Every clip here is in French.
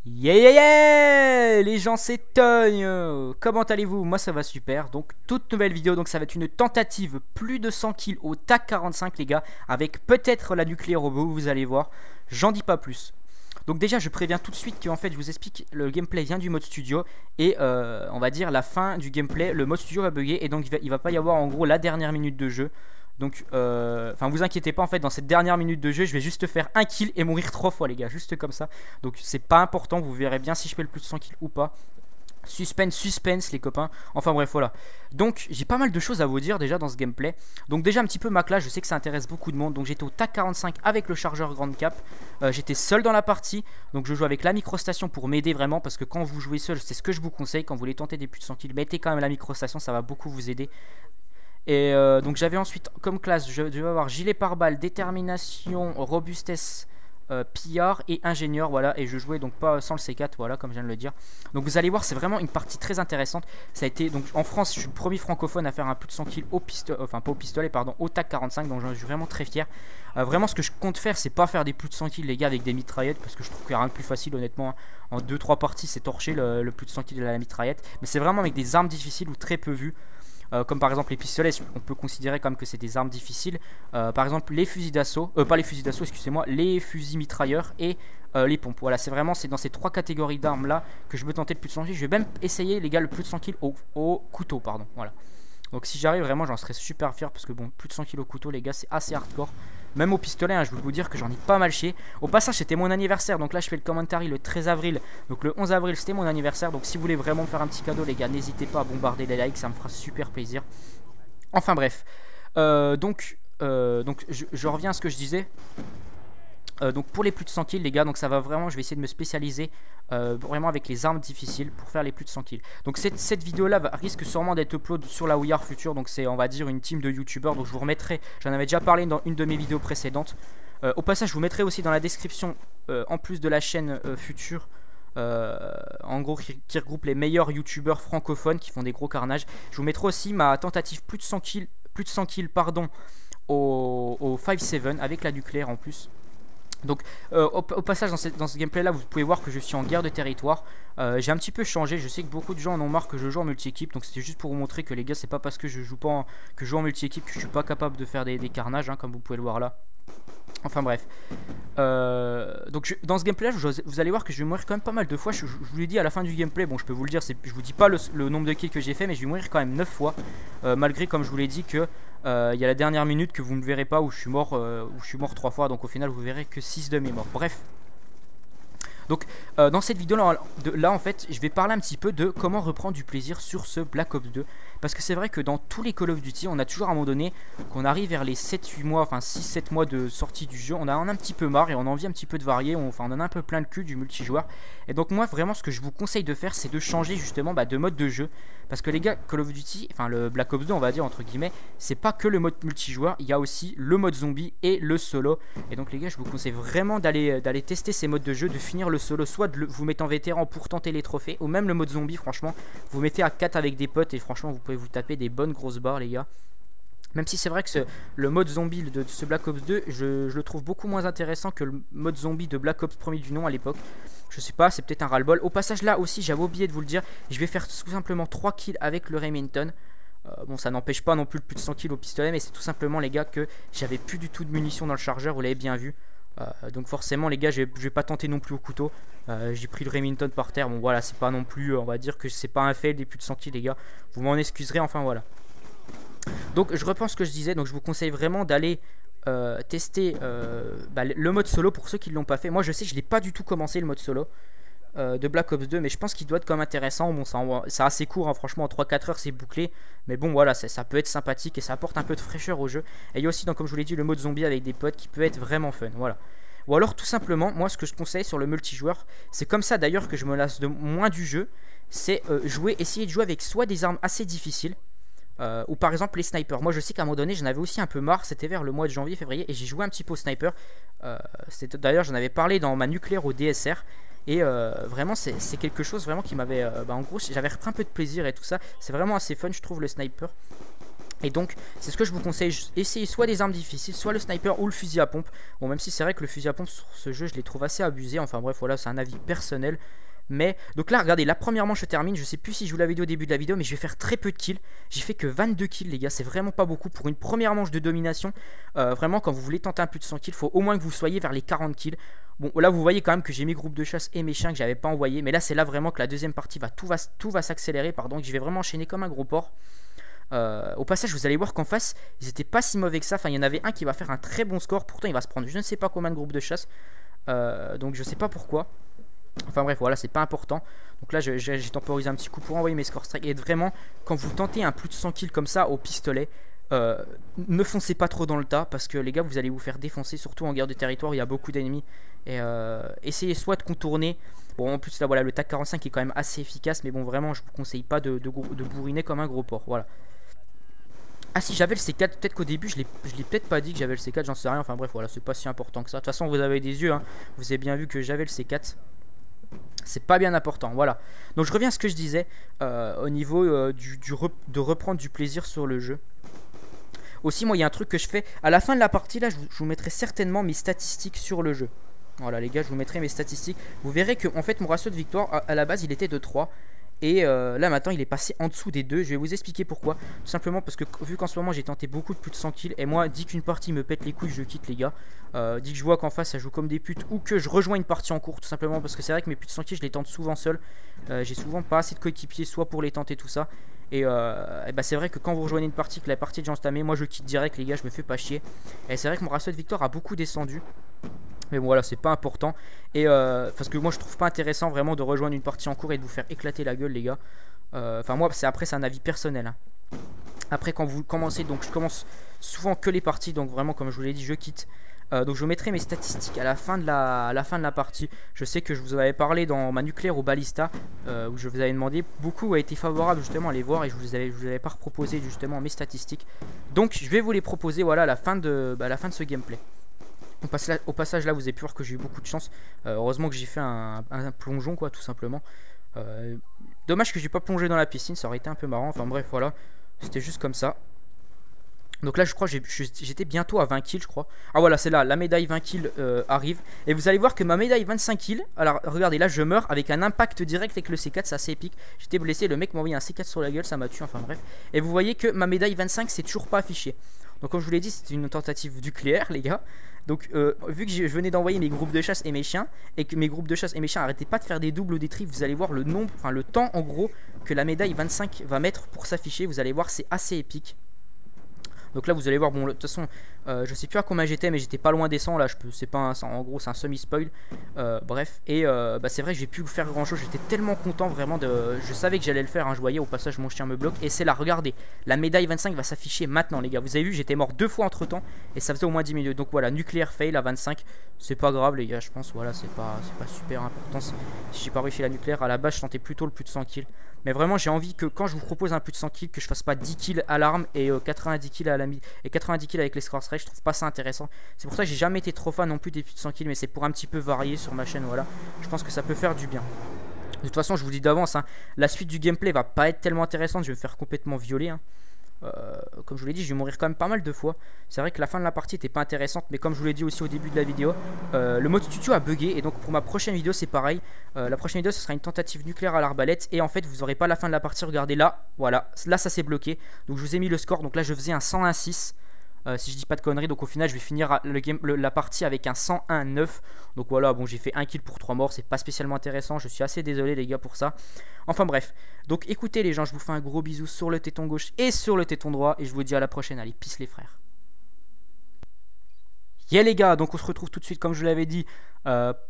Yeah yeah yeah les gens, c'est Togne. Comment allez-vous? Moi ça va super. Donc toute nouvelle vidéo, donc ça va être une tentative plus de 100 kills au TAC 45 les gars, avec peut-être la nucléaire robot, vous allez voir. J'en dis pas plus. Donc déjà je préviens tout de suite que en fait je vous explique, le gameplay vient du mode studio. Et on va dire la fin du gameplay, le mode studio va bugger. Et donc il va pas y avoir en gros la dernière minute de jeu. Donc enfin vous inquiétez pas, en fait dans cette dernière minute de jeu je vais juste faire un kill et mourir 3 fois les gars, juste comme ça. Donc c'est pas important, vous verrez bien si je fais le plus de 100 kills ou pas. Suspense les copains. Enfin bref voilà. Donc j'ai pas mal de choses à vous dire déjà dans ce gameplay. Donc déjà un petit peu ma classe, je sais que ça intéresse beaucoup de monde. Donc j'étais au TAC 45 avec le chargeur grande cap. J'étais seul dans la partie. Donc je joue avec la microstation pour m'aider vraiment. Parce que quand vous jouez seul, c'est ce que je vous conseille. Quand vous voulez tenter des plus de 100 kills, mettez quand même la microstation, ça va beaucoup vous aider. Et donc j'avais ensuite comme classe, je devais avoir gilet pare-balles, détermination, robustesse, pillard et ingénieur, voilà. Et je jouais donc pas sans le C4, voilà, comme je viens de le dire. Donc vous allez voir, c'est vraiment une partie très intéressante. Ça a été, donc en France, je suis le premier francophone à faire un plus de 100 kills au pistolet, enfin pas au pistolet, pardon, au TAC 45. Donc je suis vraiment très fier. Vraiment ce que je compte faire, c'est pas faire des plus de 100 kills les gars avec des mitraillettes, parce que je trouve qu'il n'y a rien de plus facile honnêtement, hein. En 2-3 parties c'est torché le plus de 100 kills de la mitraillette. Mais c'est vraiment avec des armes difficiles ou très peu vues. Comme par exemple les pistolets, on peut considérer comme que c'est des armes difficiles. Par exemple les fusils d'assaut, pas les fusils d'assaut, excusez-moi, les fusils mitrailleurs et les pompes. Voilà, c'est vraiment dans ces trois catégories d'armes là que je veux tenter le plus de 100 kills. Je vais même essayer les gars le plus de 100 kills au couteau, pardon. Voilà. Donc si j'arrive vraiment, j'en serais super fier parce que bon, plus de 100 kills au couteau les gars, c'est assez hardcore. Même au pistolet, hein, je veux vous dire que j'en ai pas mal chié. Au passage, c'était mon anniversaire, donc là je fais le commentary le 13 avril. Donc le 11 avril, c'était mon anniversaire. Donc si vous voulez vraiment me faire un petit cadeau, les gars, n'hésitez pas à bombarder les likes, ça me fera super plaisir. Enfin bref. Donc je reviens à ce que je disais. Donc pour les plus de 100 kills les gars, donc ça va vraiment, je vais essayer de me spécialiser vraiment avec les armes difficiles pour faire les plus de 100 kills. Donc cette vidéo là risque sûrement d'être upload sur la We Are Future. Donc c'est on va dire une team de youtubeurs. Donc je vous remettrai, j'en avais déjà parlé dans une de mes vidéos précédentes. Au passage je vous mettrai aussi dans la description en plus de la chaîne Future, en gros qui regroupe les meilleurs youtubeurs francophones qui font des gros carnages. Je vous mettrai aussi ma tentative plus de 100 kills pardon, au 5-7 avec la nucléaire en plus. Donc au passage dans ce gameplay là vous pouvez voir que je suis en guerre de territoire. J'ai un petit peu changé, je sais que beaucoup de gens en ont marre que je joue en multi-équipe. Donc c'était juste pour vous montrer que les gars, c'est pas parce que je joue en multi-équipe que je suis pas capable de faire des carnages, hein, comme vous pouvez le voir là. Enfin bref, donc dans ce gameplay là vous allez voir que je vais mourir quand même pas mal de fois. Je vous l'ai dit à la fin du gameplay, bon je peux vous le dire, je vous dis pas le nombre de kills que j'ai fait, mais je vais mourir quand même 9 fois, malgré comme je vous l'ai dit que il y a la dernière minute que vous ne verrez pas où je suis mort 3 fois. Donc au final vous verrez que 6 de mes morts. Bref, donc dans cette vidéo là en fait je vais parler un petit peu de comment reprendre du plaisir sur ce Black Ops 2. Parce que c'est vrai que dans tous les Call of Duty on a toujours à un moment donné, qu'on arrive vers les 7-8 mois, enfin 6-7 mois de sortie du jeu, on a un petit peu marre et on a envie un petit peu de varier, on en a un peu plein le cul du multijoueur. Et donc moi vraiment ce que je vous conseille de faire, c'est de changer justement de mode de jeu. Parce que les gars, Call of Duty, enfin le Black Ops 2 on va dire entre guillemets, c'est pas que le mode multijoueur, il y a aussi le mode zombie et le solo. Et donc les gars, je vous conseille vraiment d'aller tester ces modes de jeu, de finir le solo, soit de vous mettre en vétéran pour tenter les trophées, ou même le mode zombie. Franchement vous mettez à 4 avec des potes et franchement vous pouvez vous taper des bonnes grosses barres les gars. Même si c'est vrai que le mode zombie de ce Black Ops 2, je le trouve beaucoup moins intéressant que le mode zombie de Black Ops premier du nom à l'époque. Je sais pas, c'est peut-être un ras-le-bol. Au passage là aussi, j'avais oublié de vous le dire, je vais faire tout simplement 3 kills avec le Remington. Bon, ça n'empêche pas non plus le plus de 100 kills au pistolet, mais c'est tout simplement les gars que j'avais plus du tout de munitions dans le chargeur, vous l'avez bien vu. Donc forcément les gars, je vais pas tenter non plus au couteau. J'ai pris le Remington par terre. Bon voilà, c'est pas non plus, on va dire que c'est pas un fail des plus de 100 kills les gars. Vous m'en excuserez, enfin voilà. Donc je reprends ce que je disais, donc je vous conseille vraiment d'aller tester le mode solo pour ceux qui ne l'ont pas fait. Moi je sais que je l'ai pas du tout commencé le mode solo de Black Ops 2, mais je pense qu'il doit être quand même intéressant. Bon c'est assez court, hein, franchement en 3-4 heures c'est bouclé, mais bon voilà, ça peut être sympathique et ça apporte un peu de fraîcheur au jeu. Et il y a aussi, donc, comme je vous l'ai dit, le mode zombie avec des potes qui peut être vraiment fun, voilà. Ou alors tout simplement, moi ce que je conseille sur le multijoueur, c'est comme ça d'ailleurs que je me lasse de moins du jeu, c'est essayer de jouer avec soit des armes assez difficiles, ou par exemple les snipers. Moi je sais qu'à un moment donné j'en avais aussi un peu marre, c'était vers le mois de janvier, février, et j'ai joué un petit peu au sniper. D'ailleurs j'en avais parlé dans ma nucléaire au DSR. Et vraiment c'est quelque chose vraiment qui m'avait en gros j'avais repris un peu de plaisir et tout ça. C'est vraiment assez fun je trouve le sniper. Et donc c'est ce que je vous conseille, essayez soit des armes difficiles, soit le sniper ou le fusil à pompe. Bon, même si c'est vrai que le fusil à pompe sur ce jeu je les trouve assez abusés, enfin bref voilà, c'est un avis personnel. Mais donc là regardez, la première manche se termine, je sais plus si je vous l'avais dit au début de la vidéo, mais je vais faire très peu de kills. J'ai fait que 22 kills les gars, c'est vraiment pas beaucoup pour une première manche de domination. Vraiment quand vous voulez tenter un plus de 100 kills, faut au moins que vous soyez vers les 40 kills. Bon là vous voyez quand même que j'ai mes groupes de chasse et mes chiens que j'avais pas envoyés, mais là c'est là vraiment que la deuxième partie tout va s'accélérer, pardon, que je vais vraiment enchaîner comme un gros porc. Au passage vous allez voir qu'en face ils étaient pas si mauvais que ça, enfin il y en avait un qui va faire un très bon score, pourtant il va se prendre je ne sais pas combien de groupes de chasse, donc je sais pas pourquoi. Enfin bref voilà, c'est pas important. Donc là j'ai temporisé un petit coup pour envoyer mes score strike. Et vraiment quand vous tentez un plus de 100 kills comme ça au pistolet, ne foncez pas trop dans le tas, parce que les gars vous allez vous faire défoncer, surtout en guerre de territoire, il y a beaucoup d'ennemis. Et essayez soit de contourner. Bon en plus là voilà, le TAC 45 est quand même assez efficace, mais bon vraiment je vous conseille pas de bourriner comme un gros porc, voilà. Ah si, j'avais le C4, peut-être qu'au début je l'ai peut-être pas dit que j'avais le C4, j'en sais rien, enfin bref voilà, c'est pas si important que ça. De toute façon vous avez des yeux, hein. Vous avez bien vu que j'avais le C4. C'est pas bien important, voilà. Donc je reviens à ce que je disais au niveau de reprendre du plaisir sur le jeu. Aussi moi il y a un truc que je fais à la fin de la partie là, je vous mettrai certainement mes statistiques sur le jeu. Voilà les gars, je vous mettrai mes statistiques. Vous verrez que en fait mon ratio de victoire à la base il était de 3. Et là maintenant il est passé en dessous des 2. Je vais vous expliquer pourquoi. Tout simplement parce que vu qu'en ce moment j'ai tenté beaucoup de plus de 100 kills. Et moi dès qu'une partie me pète les couilles je quitte les gars. Dès que je vois qu'en face ça joue comme des putes, ou que je rejoins une partie en cours, tout simplement parce que c'est vrai que mes plus de 100 kills je les tente souvent seul. J'ai souvent pas assez de coéquipiers soit pour les tenter tout ça. Et bah c'est vrai que quand vous rejoignez une partie, que la partie est déjà entamée, moi je quitte direct les gars, je me fais pas chier. Et c'est vrai que mon ratio de victoire a beaucoup descendu. Mais bon voilà, c'est pas important. Et parce que moi je trouve pas intéressant vraiment de rejoindre une partie en cours et de vous faire éclater la gueule les gars. Enfin moi après c'est un avis personnel, hein. Après quand vous commencez, donc je commence souvent que les parties, donc vraiment comme je vous l'ai dit je quitte. Donc je mettrai mes statistiques à la fin de la partie. Je sais que je vous avais parlé dans ma nucléaire au balista, où je vous avais demandé, beaucoup a été favorable justement à les voir, et je vous avais pas proposé justement mes statistiques. Donc je vais vous les proposer voilà à la fin de ce gameplay. Au passage là vous avez pu voir que j'ai eu beaucoup de chance. Heureusement que j'ai fait un plongeon quoi, tout simplement. Dommage que j'ai pas plongé dans la piscine, ça aurait été un peu marrant. Enfin bref voilà, c'était juste comme ça. Donc là je crois j'étais bientôt à 20 kills je crois. Ah voilà, c'est là, la médaille 20 kills arrive. Et vous allez voir que ma médaille 25 kills, alors regardez là je meurs avec un impact direct avec le C4, c'est assez épique. J'étais blessé, le mec m'a envoyé un C4 sur la gueule, ça m'a tué, enfin bref. Et vous voyez que ma médaille 25 c'est toujours pas affiché. Donc comme je vous l'ai dit, c'était une tentative nucléaire les gars. Donc vu que je venais d'envoyer mes groupes de chasse et mes chiens, et que mes groupes de chasse et mes chiens arrêtaient pas de faire des doubles ou des triples, vous allez voir le nombre, enfin le temps en gros que la médaille 25 va mettre pour s'afficher. Vous allez voir, c'est assez épique. Donc là vous allez voir, bon de toute façon je sais plus à combien j'étais, mais j'étais pas loin des 100 là, c'est pas en gros c'est un semi-spoil. Bref, et bah c'est vrai que j'ai pu faire grand chose, j'étais tellement content vraiment je savais que j'allais le faire, hein, je voyais au passage mon chien me bloque. Et c'est là, regardez, la médaille 25 va s'afficher maintenant les gars. Vous avez vu, j'étais mort 2 fois entre temps, et ça faisait au moins 10 minutes. Donc voilà, nucléaire fail à 25, c'est pas grave les gars, je pense, voilà, c'est pas super important. Si j'ai pas réussi la nucléaire, à la base je tentais plutôt le plus de 100 kills. Mais vraiment j'ai envie que quand je vous propose un plus de 100 kills, que je fasse pas 10 kills à l'arme et 90 kills à la et 90 kills avec les score strike. Je trouve pas ça intéressant. C'est pour ça que j'ai jamais été trop fan non plus des plus de 100 kills, mais c'est pour un petit peu varier sur ma chaîne, voilà. Je pense que ça peut faire du bien. De toute façon je vous dis d'avance, hein, la suite du gameplay va pas être tellement intéressante, je vais me faire complètement violer, hein. Comme je vous l'ai dit, je vais mourir quand même pas mal de fois. C'est vrai que la fin de la partie était pas intéressante, mais comme je vous l'ai dit aussi au début de la vidéo, le mode studio a bugué. Et donc pour ma prochaine vidéo c'est pareil. La prochaine vidéo ce sera une tentative nucléaire à l'arbalète. Et en fait vous aurez pas la fin de la partie, regardez là. Voilà, là ça s'est bloqué. Donc je vous ai mis le score, donc là je faisais un 101-6. Si je dis pas de conneries, donc au final je vais finir la partie avec un 101-9. Donc voilà, bon j'ai fait 1 kill pour 3 morts, c'est pas spécialement intéressant, je suis assez désolé les gars pour ça. Enfin bref, donc écoutez les gens, je vous fais un gros bisou sur le téton gauche et sur le téton droit, et je vous dis à la prochaine, allez peace les frères. Yeah les gars, donc on se retrouve tout de suite comme je l'avais dit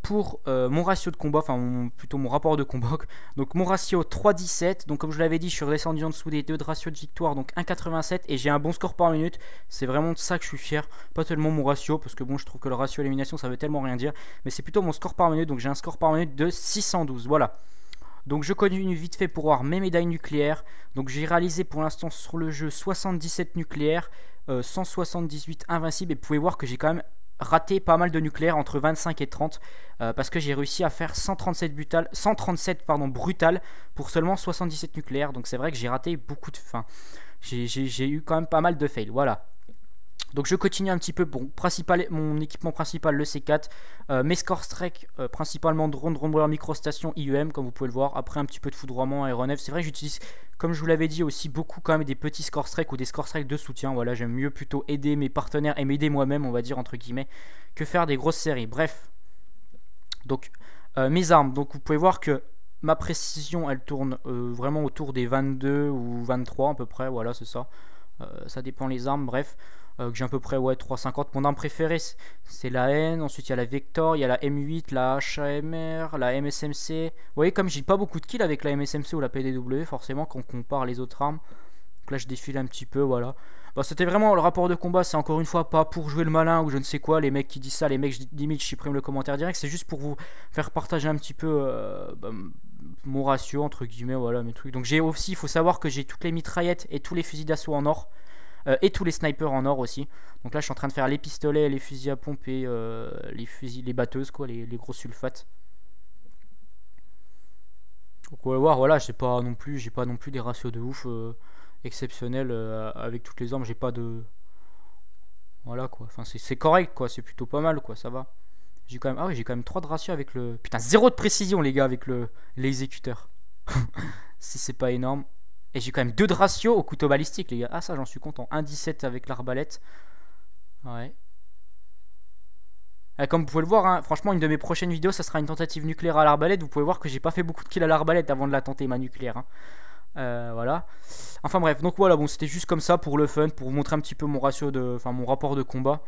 pour mon ratio de combat, enfin plutôt mon rapport de combat. Donc mon ratio 3,17, donc comme je l'avais dit je suis redescendu en dessous des 2 de ratio de victoire, donc 1,87, et j'ai un bon score par minute. C'est vraiment de ça que je suis fier, pas tellement mon ratio, parce que bon je trouve que le ratio élimination ça veut tellement rien dire, mais c'est plutôt mon score par minute. Donc j'ai un score par minute de 612, voilà. Donc je continue vite fait pour voir mes médailles nucléaires. Donc j'ai réalisé pour l'instant sur le jeu 77 nucléaires, 178 invincibles, et vous pouvez voir que j'ai quand même raté pas mal de nucléaires, entre 25 et 30, parce que j'ai réussi à faire 137 brutal pour seulement 77 nucléaires. Donc c'est vrai que j'ai raté beaucoup de... Enfin, j'ai eu quand même pas mal de fails. Voilà. Donc je continue un petit peu. Bon, mon équipement principal, le C4. Mes score strike, principalement drone roller microstation IUM, comme vous pouvez le voir. Après un petit peu de foudroiement, aéronef. C'est vrai que j'utilise, comme je vous l'avais dit, aussi beaucoup quand même des petits score strike ou des score strike de soutien. Voilà, j'aime mieux plutôt aider mes partenaires et m'aider moi-même, on va dire entre guillemets, que faire des grosses séries. Bref. Donc mes armes. Donc vous pouvez voir que ma précision, elle tourne vraiment autour des 22 ou 23 à peu près. Voilà, c'est ça. Ça dépend les armes, bref. Que j'ai à peu près, ouais, 3,50. Mon arme préférée, c'est la N. Ensuite, il y a la Vector, il y a la M8, la HAMR, la MSMC. Vous voyez, comme j'ai pas beaucoup de kills avec la MSMC ou la PDW, forcément, quand on compare les autres armes. Donc là, je défile un petit peu, voilà. Bah, c'était vraiment le rapport de combat, c'est encore une fois pas pour jouer le malin ou je ne sais quoi. Les mecs qui disent ça, les mecs, limite, je supprime le commentaire direct. C'est juste pour vous faire partager un petit peu mon ratio, entre guillemets, voilà, mes trucs. Donc j'ai aussi, il faut savoir que j'ai toutes les mitraillettes et tous les fusils d'assaut en or. Et tous les snipers en or aussi. Donc là je suis en train de faire les pistolets, les fusils à pompe et les batteuses, quoi, les gros sulfates. Donc on va voir, voilà, j'ai pas non plus des ratios de ouf exceptionnels avec toutes les armes. J'ai pas de, voilà quoi. Enfin c'est correct quoi, c'est plutôt pas mal quoi, ça va. J'ai quand même, ah oui, j'ai quand même 3 de ratio avec le, putain, 0 de précision les gars avec l'exécuteur. Si c'est pas énorme. Et j'ai quand même 2 de ratio au couteau balistique, les gars. Ah, ça, j'en suis content. 1,17 avec l'arbalète. Ouais. Comme vous pouvez le voir, hein, franchement, une de mes prochaines vidéos, ça sera une tentative nucléaire à l'arbalète. Vous pouvez voir que j'ai pas fait beaucoup de kills à l'arbalète avant de la tenter, ma nucléaire. Hein. Voilà. Enfin bref, donc voilà, bon, c'était juste comme ça pour le fun, pour vous montrer un petit peu mon ratio de, enfin, mon rapport de combat.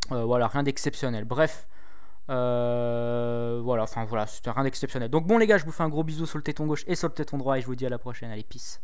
Voilà, rien d'exceptionnel. Bref. Voilà, enfin voilà, c'était rien d'exceptionnel. Donc bon les gars, je vous fais un gros bisou sur le téton gauche et sur le téton droit et je vous dis à la prochaine. Allez, peace.